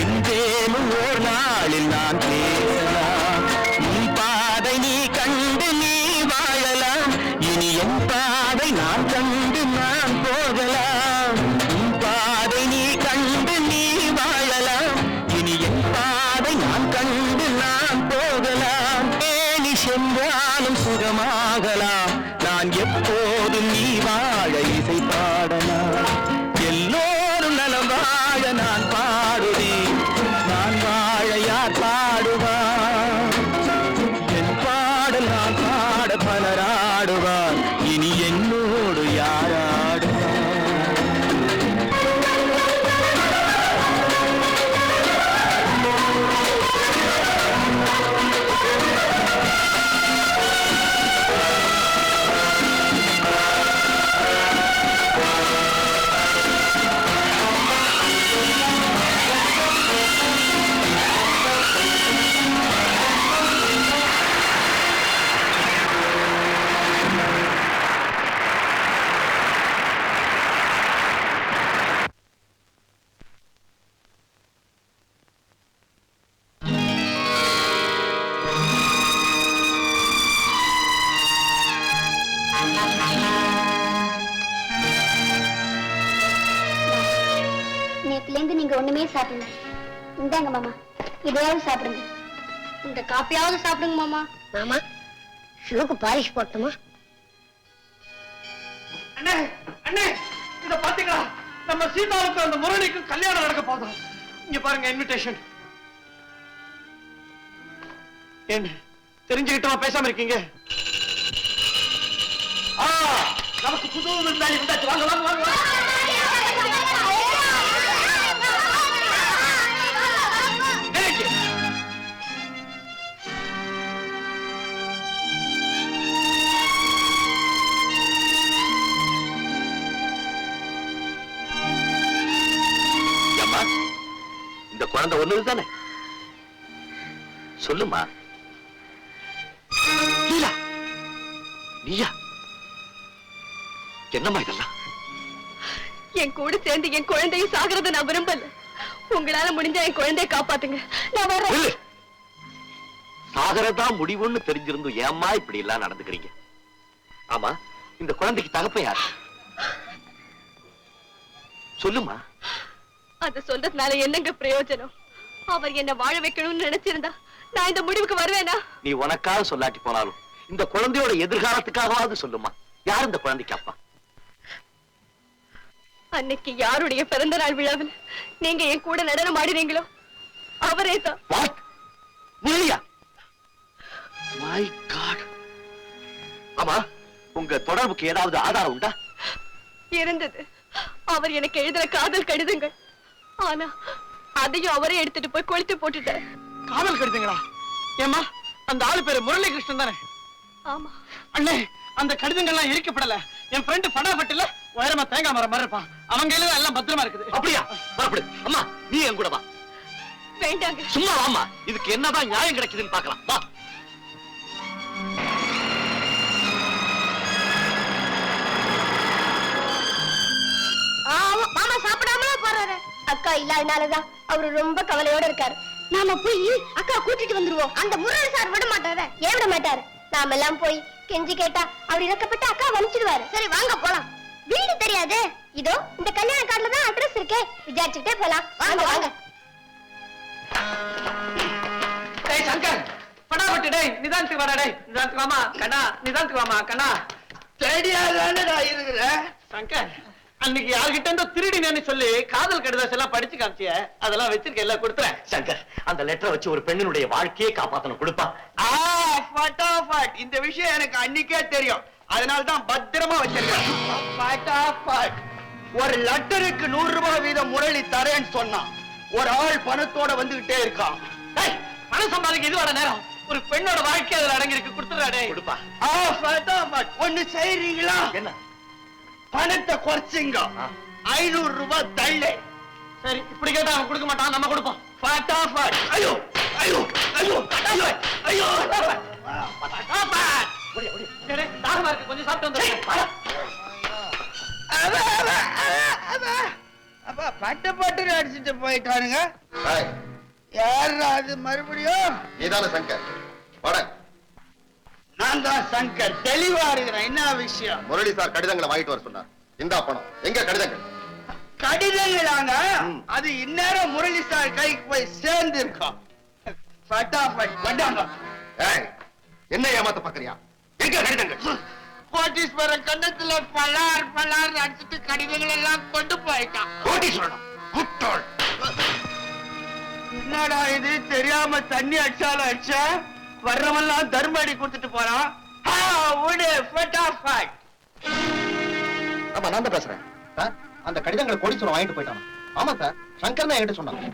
என்றேனும் ஓர் நாளில் நான் பேசலாம் உன் பாதை நீ கண்டு நீ வாழலாம் இனி என் பாதை நான் கண்டு நான் போகலாம் உன் பாதை நீ கண்டு நீ வாழலாம் இனி என் பாதை நான் கண்டு நான் போகலாம் நீ சென்றாலும் சுகமாகலாம் நான் எப்போதும் நீ வாழ இசை பாடலாம் எல்லோரும் நலம் வாழ நான் பாடுவேன் நான் வாழ யார் பாடுவார் என் பாடல் நான் பாட பலர் ஆடுவார் இனி என்னோடு யார் ஆடுவார் நேத்துல இருந்து நீங்க ஒண்ணுமே சாப்பிடல. இந்தாங்க மாமா, இதையாவது சாப்பிடுங்க. இந்த காப்பியாவது சாப்பிடுங்க மாமா. மாமா, ஷூக்கு பாலிஷ் போட்டுமா? அண்ணே அண்ணே, இத பாத்தீங்களா? நம்ம சீதாவுக்கு அந்த முரளிக்கு கல்யாணம் நடக்க போதும். இங்க பாருங்க இன்விடேஷன். என்ன தெரிஞ்சுக்கிட்டோம் பேசாம இருக்கீங்க? நமக்கு புது விருந்தாளி வந்தாச்சு. வாங்க வாங்க வாங்க. குழந்தை ஒண்ணு தானே? சொல்லுமா. நீயா? என்னம்மா இதெல்லாம்? என் கூட சேர்ந்து என் குழந்தையை சாகிறத நான் விரும்பல. உங்களால முடிஞ்சா என் குழந்தையை காப்பாத்துங்க. நான் வரேன். சாகரதா முடிவுன்னு தெரிஞ்சிருந்தும் ஏம்மா இப்படி எல்லாம் நடந்துக்கிறீங்க? ஆமா, இந்த குழந்தைக்கு தகப்பன் யாரு? சொல்லுமா. அத சொல்றதுனால என்னங்க பிரயோஜனம்? அவர் என்ன வாழ வைக்கணும்னு நினைச்சிருந்தா நான் இந்த முடிவுக்கு வருவேனா? நீ உனக்காக சொல்லாட்டி போனாலும் இந்த குழந்தையோட எதிர்காலத்துக்காகவாது சொல்லுமா. யார் இந்த குழந்தைக்கு அப்பா? அன்னைக்கு யாருடைய பிறந்த நாள் விழாவில் நீங்க என் கூட நடனம் ஆடினீங்களோ அவரே தான். My god. ஆமா, உங்க தொடர்புக்கு ஏதாவது ஆதாரம் உண்டா? இருந்தது. அவர் எனக்கு எழுதுற காதல் கடிதங்கள். ஆனா அதையும் அவரே எடுத்துட்டு போய் கொளுத்தி போட்டுட்டார். காதல் கடிதங்களா? ஏமா, அந்த ஆளு பேரு முரளி கிருஷ்ணன் தானே? ஆமா அண்ணே, அந்த கடிதங்கள்லாம் எரிக்கப்படல. என் ஃப்ரெண்டு படாபட்டுல உயரமா தேங்காய் மரம் மாதிரி இருப்பான். அவங்க எல்லாம் பத்திரமா இருக்குது. அப்படியா? புறப்படு. அம்மா, நீ என் கூட வா. வேண்டாங்க. சும்மா வாமா, இதுக்கு என்னதான் நியாயம் கிடைக்குதுன்னு பார்க்கலாம். வா. மாமா சாப்பிடாமலே போறாரு. அக்கா இல்லாதனாலதான் அவரு ரொம்ப கவலையோட இருக்காரு. நாம போய் அக்கா கூட்டிட்டு வந்துருவோம். அந்த முரளி சார் விட மாட்டாரு. ஏன் விட மாட்டாரு? நாம எல்லாம் போய் கெஞ்சி கேட்டா அவர் இறக்கப்பட்ட அக்கா வலிச்சிடுவாரு. சரி வாங்க போலாம். வீடு தெரியாது. இதோ இந்த கல்யாண கார்டுல தான் அட்ரஸ் இருக்கே. விசாரிச்சுட்டே போலாம். வாங்க வாங்க. டேய் சங்கர், படாபட்டு டேய், நிதானத்துக்கு வாடா டேய். நிதானத்துக்கு வாமா கண்ணா, நிதானத்துக்கு வாமா கண்ணா. தேடியாதானடா இருக்கிறேன். சங்கர், அன்னைக்கு யார்கிட்ட இருந்து திருடினேன்னு சொல்லி காதல் கடிதம் எல்லாம் படிச்சு காமிச்சிய, அதெல்லாம் வச்சிருக்க, எல்லாம் கொடுத்துறேன். சங்கர், அந்த லெட்டரை வச்சு ஒரு பெண்ணினுடைய வாழ்க்கையே காப்பாத்தணும். கொடுப்பா. ஃபட்டாஃபட். இந்த விஷயம் எனக்கு அன்னைக்கே தெரியும். அதனால தான் பத்திரமா வச்சிருக்கேன். ஃபட்டாஃபட். ஒரு லெட்டருக்கு 100 ரூபாய் வீதம் முரளி தரேன்னு சொன்னான். ஒரு ஆள் பணத்தோட வந்துகிட்டே இருக்கான். பணம் சம்பாதிக்க இதுவாட நேரம். ஒரு பெண்ணோட வாழ்க்கை அதுல அடங்கி இருக்கு. கொடுத்துறா டேய். கொடுப்பா. ஃபட்டாஃபட். ஒண்ணு செய்றீங்களா? என்ன? பணத்தை குறைச்சிங்க. 500 ரூபாய் தள்ளு. சரி, இப்படி கேட்டா அவன் கொடுக்க மாட்டான், நம்ம கொடுப்போம். ஃபட்டாஃபட். ஐயோ ஐயோ ஐயோ ஐயோ ஐயோ. தாகமா இருக்கு, கொஞ்சம் சாப்பிட்டு வந்து. அப்பா பட்டு பட்டு அடிச்சுட்டு போயிட்டானுங்க. யாரு அது மறுபடியும்? நீதான சங்கர்? வாட. நான் தான் சங்கர். தெளிவா இருக்கிறேன். என்ன விஷயம்? முரளி சார் கடிதங்களை வாங்கிட்டு வர சொன்னார். இந்தா பணம். எங்க கடிதங்கள்? கடிதங்களாங்க. அது இந்நேரம் முரளி சார் கைக்கு போய் சேர்ந்து இருக்கோம். ஃபட்டாஃபட் வந்தாங்க. என்ன ஏமாத்த பாக்குறியா? எங்க கடிதங்கள்? கோட்டீஸ்வரன் கண்ணத்துல பலார் பலார் அடிச்சுட்டு கடிதங்கள் எல்லாம் கொண்டு போயிட்டான். கோட்டீஸ்வரன் முட்டாள். என்னடா இது, தெரியாம தண்ணி அடிச்சாலும் அடிச்சா வர்றவெல்லாம் தர்மடி கொடுத்துட்டு போறான். ஆமா, நான் தான் பேசுறேன் சார். அந்த கடிதங்களை கோடீஸ்வரன் வாங்கிட்டு போயிட்டான். ஆமா சார், சங்கர் தான் என்கிட்ட சொன்னாங்க.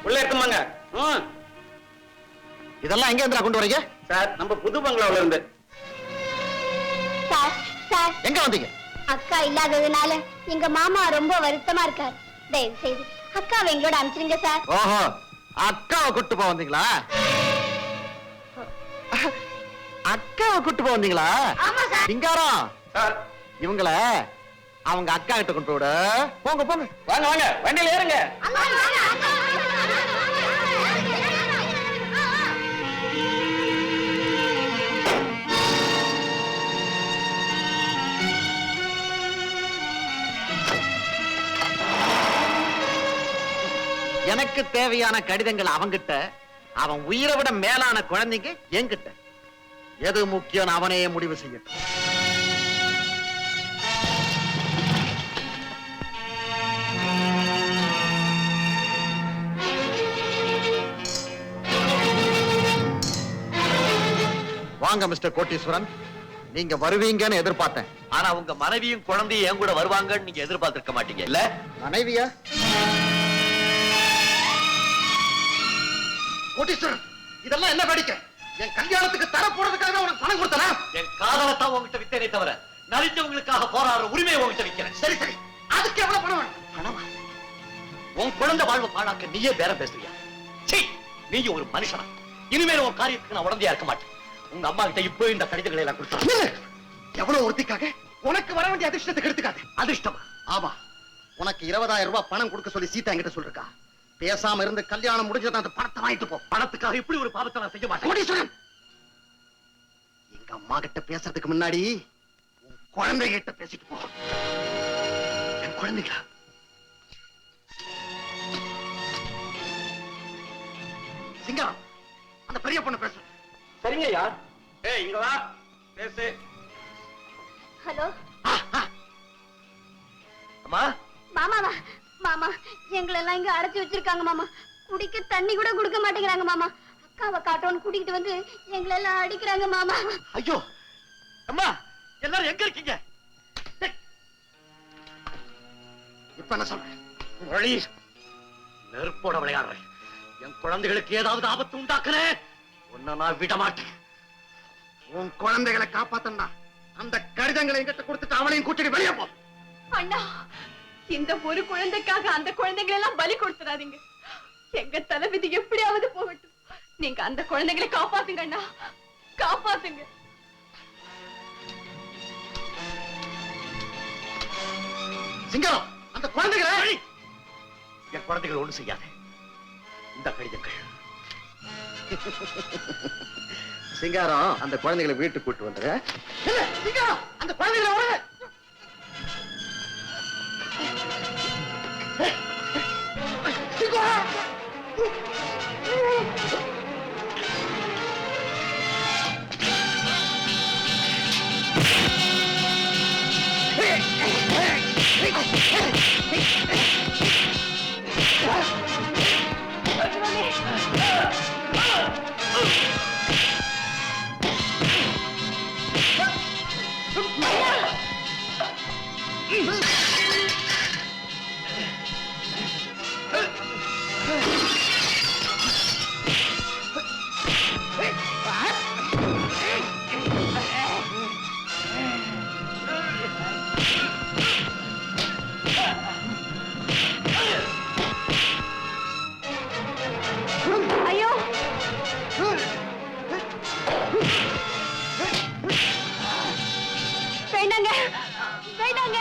உள்ள இருக்குமாங்க. இதெல்லாம் எங்க இருந்து கொண்டு வரீங்க? சார், நம்ம புது பங்களாவுல இருந்து. சார் சார், எங்க வந்தீங்க? அக்கா இல்லாததுனால எங்க மாமா ரொம்ப வருத்தமா இருக்காரு. தயவு செய்து அக்காவை எங்களோட அனுப்பிச்சிருங்க சார். ஓஹோ, அக்காவை கூட்டு போக வந்தீங்களா? அக்காவை கூட்டு போக வந்தீங்களா? ஆமா சார். சிங்காரம் சார், இவங்கள அவங்க அக்கா கிட்ட கொண்டு விட. போங்க போங்க. வாங்க வாங்க, வண்டியில ஏறுங்க. எனக்கு தேவையான கடிதங்கள் அவங்கிட்ட, அவன் உயிரை விட மேலான குழந்தைங்க என்கிட்ட. எது முக்கியம் அவனே முடிவு செய்யட்டும். வாங்க மிஸ்டர் கோட்டீஸ்வரன், நீங்க வருவீங்கன்னு எதிர்பார்த்தேன். ஆனா உங்க மனைவியும் குழந்தையும் என் கூட வருவாங்கன்னு நீங்க எதிர்பார்த்திருக்க மாட்டீங்க இல்ல? மனைவியா? கோட்டீஸ்வரன், இதெல்லாம் என்ன வேடிக்கை? என் கல்யாணத்துக்கு தர போறதுக்காக உனக்கு பணம் கொடுத்தனா? என் காதலத்தான் உங்ககிட்ட வித்தேனே தவிர நலிஞ்சவங்களுக்காக போராடுற உரிமையை உங்ககிட்ட விக்கிறேன். சரி சரி, அதுக்கு எவ்வளவு பணம் வேணும்? பணமா? உன் குழந்தை வாழ்வை பாழாக்க நீயே பேரம் பேசுறியா? சீ, நீ ஒரு மனுஷனா? இனிமேல் உன் காரியத்துக்கு நான் உடந்தையா இருக்க மாட்டேன். உங்க அம்மா கிட்ட இப்போ இந்த கடிதங்களை எல்லாம் கொடுத்து எவ்வளவு ஒருத்திக்காக உனக்கு வர வேண்டிய அதிர்ஷ்டத்துக்கு எடுத்துக்காது. அதிர்ஷ்டமா? ஆமா, உனக்கு 20,000 ரூபாய் பணம் கொடுக்க சொல்லி சீதா என்கிட்ட சொல்லிருக்கா. பேசாம இருந்து கல்யாணம் முடிஞ்சது அந்த பணத்தை வாங்கிட்டு போ. பணத்துக்காக இப்படி ஒரு பாவத்தை நான் செய்ய மாட்டேன். எங்க அம்மா கிட்ட பேசுறதுக்கு முன்னாடி உன் குழந்தைகிட்ட பேசிட்டு போ. என் குழந்தைங்களா? சிங்கம், அந்த பெரிய பொண்ணு பேசு. சரிங்க ஐயா. ஏய் இங்க வா, பேசு. ஹலோ அம்மா, மாமாவா? மாமா, எங்களை எல்லாம் இங்க அடைச்சு வச்சிருக்காங்க மாமா. குடிக்க தண்ணி கூட கொடுக்க மாட்டேங்கிறாங்க மாமா. அக்காவை காட்டோன்னு கூட்டிகிட்டு வந்து எங்களை எல்லாம் அடிக்கிறாங்க மாமா. ஐயோ அம்மா, எல்லாரும் எங்க இருக்கீங்க? இப்ப என்ன சொல்றேன்? வழி நெருப்போட விளையாடுறேன். என் குழந்தைகளுக்கு ஏதாவது ஆபத்து உண்டாக்குறேன், உன்னை நான் விட மாட்டேன். உன் குழந்தைகளை காப்பாத்தா அந்த கடிதங்களை என்கிட்ட கொடுத்துட்டு அவனையும் கூட்டிட்டு வெளியே போ. அண்ணா, இந்த ஒரு குழந்தைக்காக அந்த குழந்தைகளை எல்லாம் பலி கொடுத்துடாதீங்க. எங்க தலைவிதி எப்படியாவது போகட்டும். நீங்க அந்த குழந்தைகளை காப்பாத்துங்க அண்ணா, காப்பாத்துங்க. சிங்கம், அந்த குழந்தைகளை என் குழந்தைகள் ஒண்ணு செய்யாத. இந்த கடிதங்கள் சிங்காரம், அந்த குழந்தைகளை வீட்டுக்கு கூட்டு வந்துரு. சிங்காரம், அந்த குழந்தைகளை வர ஐயோ, வேண்டாங்க வேண்டாங்க.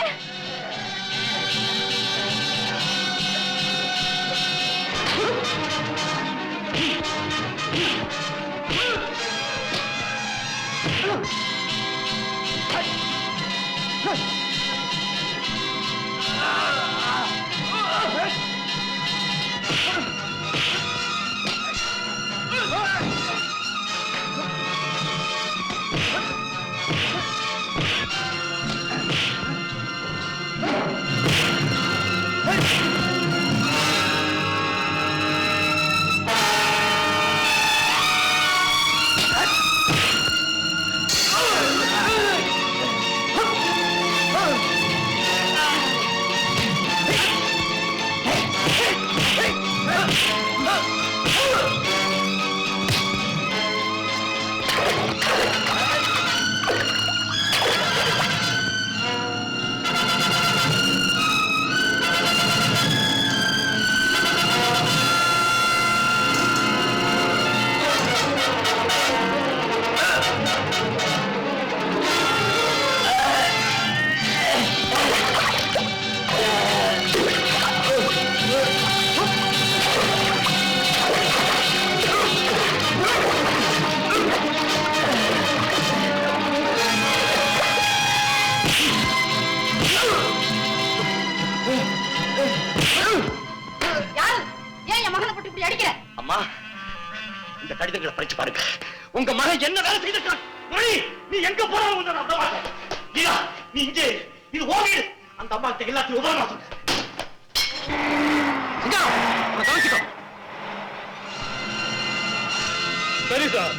அம்மா, இந்த கடிதங்களை படிச்சு பாருங்க. உங்க மகன் என்ன வேலை செய்திருக்கான்? நீ எங்க போறாங்க? நீ இங்கே, இது ஓடி அந்த அம்மா கிட்ட எல்லாத்தையும் உபயோகமா சொல்லு. கவனிச்சுக்கோ. சரி சார்.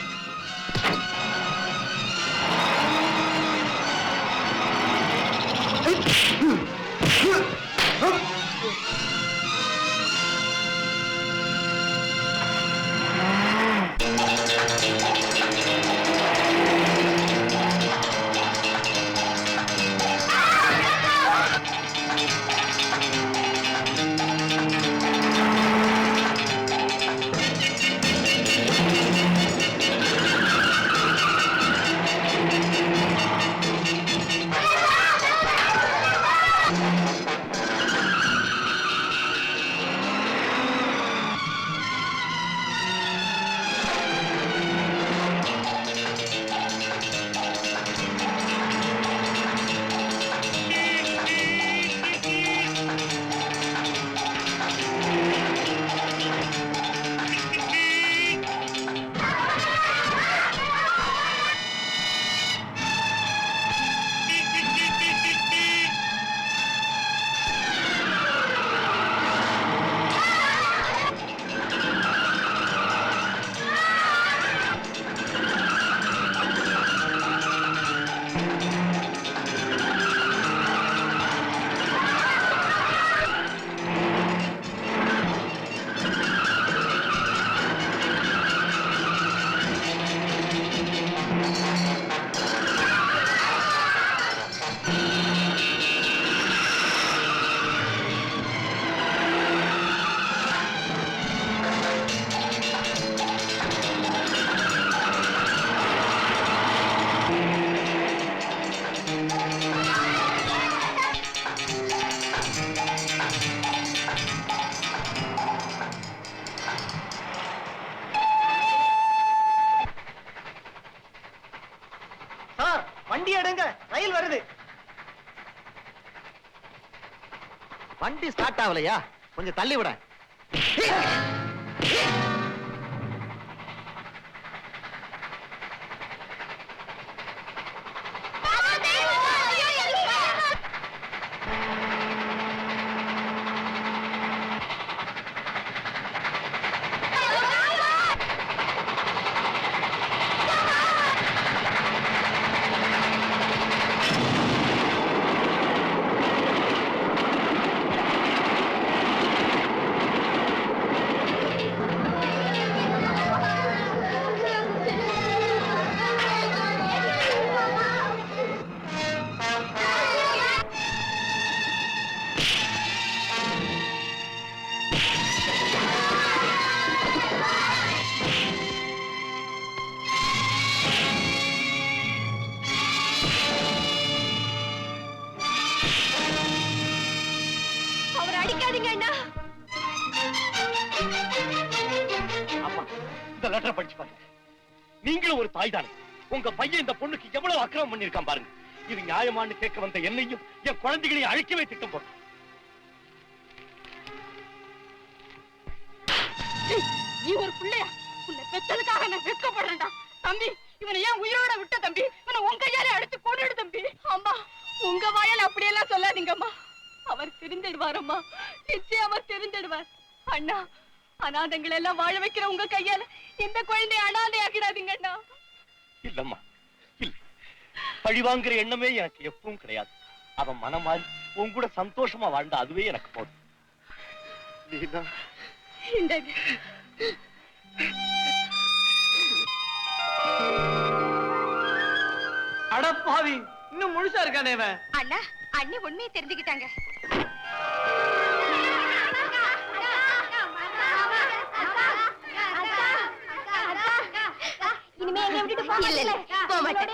வண்டி எடுங்க, ரயில் வருது. வண்டி ஸ்டார்ட் ஆகலையா? கொஞ்சம் தள்ளி விட. லெட்டர் படிச்சு பாருங்க. நீங்களும் ஒரு தாய் தானே. உங்க பையன் இந்த பொண்ணுக்கு எவ்வளவு அக்கிரமம் பண்ணிருக்கான் பாருங்க. இது நியாயமானு கேட்க வந்த என்னையும் என் குழந்தைகளையும் அழிக்கவே திட்டம் போட்டு. நீ ஒரு பிள்ளையா? உன்னை பெற்றதுக்காக நான் வெட்கப்படுறேன்டா. தம்பி, இவனை ஏன் உயிரோட விட்ட தம்பி? இவனை உங்க கையாலே அடிச்சு கொன்னுடு தம்பி. அம்மா, உங்க வாயால அப்படியெல்லாம் சொல்லாதீங்கம்மா. அவர் திருந்திடுவாரம்மா, நிச்சயமா திருந்திடுவார். அண்ணா, அநாதங்கள் எல்லாம் வாழ வைக்கிற உங்க கையால இந்த குழந்தைய அனாதை ஆகிடாதீங்க அண்ணா. இல்லம்மா, இல்ல. பழிவாங்கிற எண்ணமே எனக்கு எப்பவும் கிடையாது. அவன் மனம் மாறி உன் கூட சந்தோஷமா வாழ்ந்தா அதுவே எனக்கு போதும். அடப்பாவி, இன்னும் முழுசா இருக்கானே இவன். அண்ணா, அண்ணி உண்மையை தெரிஞ்சுக்கிட்டாங்க. இனிமே எங்க விட்டுட்டு போக மாட்டேன்.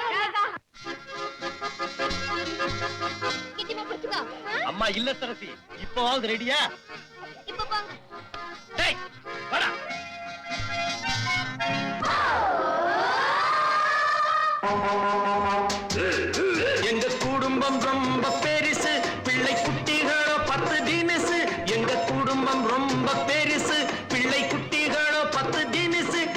அம்மா இல்லத்தரசி, இப்பவாவது ரெடியா? இப்ப போங்க. டேய், வாடா. ஆ